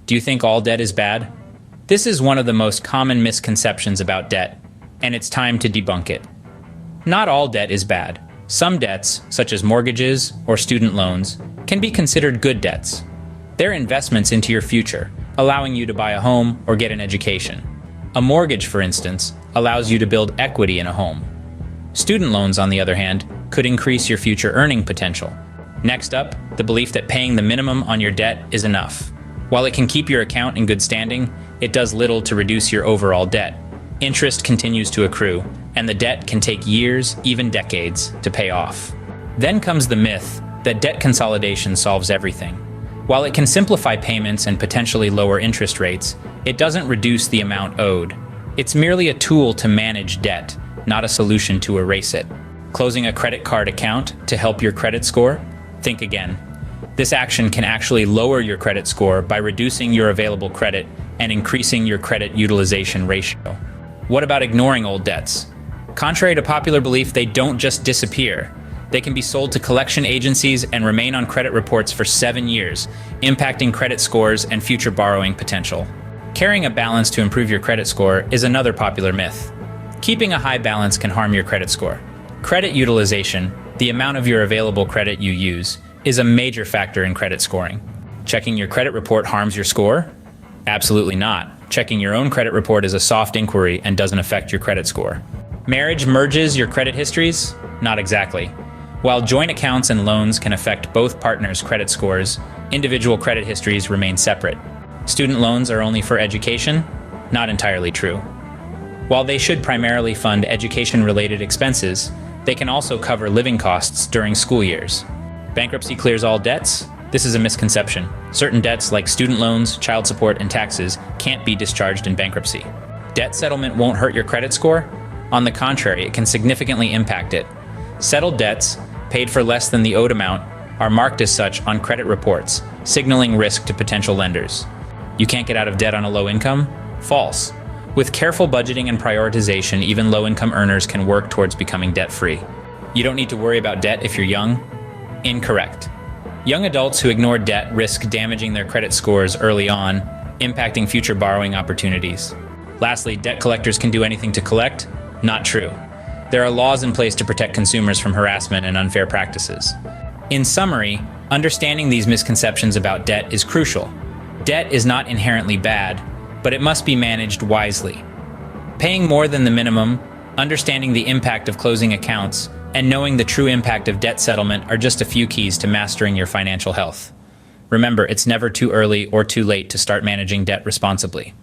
Do you think all debt is bad? This is one of the most common misconceptions about debt, and it's time to debunk it. Not all debt is bad. Some debts, such as mortgages or student loans, can be considered good debts. They're investments into your future, allowing you to buy a home or get an education. A mortgage, for instance, allows you to build equity in a home. Student loans, on the other hand, could increase your future earning potential. Next up, the belief that paying the minimum on your debt is enough. While it can keep your account in good standing, it does little to reduce your overall debt. Interest continues to accrue, and the debt can take years, even decades, to pay off. Then comes the myth that debt consolidation solves everything. While it can simplify payments and potentially lower interest rates, it doesn't reduce the amount owed. It's merely a tool to manage debt, not a solution to erase it. Closing a credit card account to help your credit score? Think again. This action can actually lower your credit score by reducing your available credit and increasing your credit utilization ratio. What about ignoring old debts? Contrary to popular belief, they don't just disappear. They can be sold to collection agencies and remain on credit reports for 7 years, impacting credit scores and future borrowing potential. Carrying a balance to improve your credit score is another popular myth. Keeping a high balance can harm your credit score. Credit utilization, the amount of your available credit you use, is a major factor in credit scoring. Checking your credit report harms your score? Absolutely not. Checking your own credit report is a soft inquiry and doesn't affect your credit score. Marriage merges your credit histories? Not exactly. While joint accounts and loans can affect both partners' credit scores, individual credit histories remain separate. Student loans are only for education? Not entirely true. While they should primarily fund education-related expenses, they can also cover living costs during school years. Bankruptcy clears all debts? This is a misconception. Certain debts like student loans, child support, and taxes can't be discharged in bankruptcy. Debt settlement won't hurt your credit score? On the contrary, it can significantly impact it. Settled debts, paid for less than the owed amount, are marked as such on credit reports, signaling risk to potential lenders. You can't get out of debt on a low income? False. With careful budgeting and prioritization, even low-income earners can work towards becoming debt-free. You don't need to worry about debt if you're young? Incorrect. Young adults who ignore debt risk damaging their credit scores early on, impacting future borrowing opportunities. Lastly, debt collectors can do anything to collect? Not true. There are laws in place to protect consumers from harassment and unfair practices. In summary, understanding these misconceptions about debt is crucial. Debt is not inherently bad, but it must be managed wisely. Paying more than the minimum, understanding the impact of closing accounts, and knowing the true impact of debt settlement are just a few keys to mastering your financial health. Remember, it's never too early or too late to start managing debt responsibly.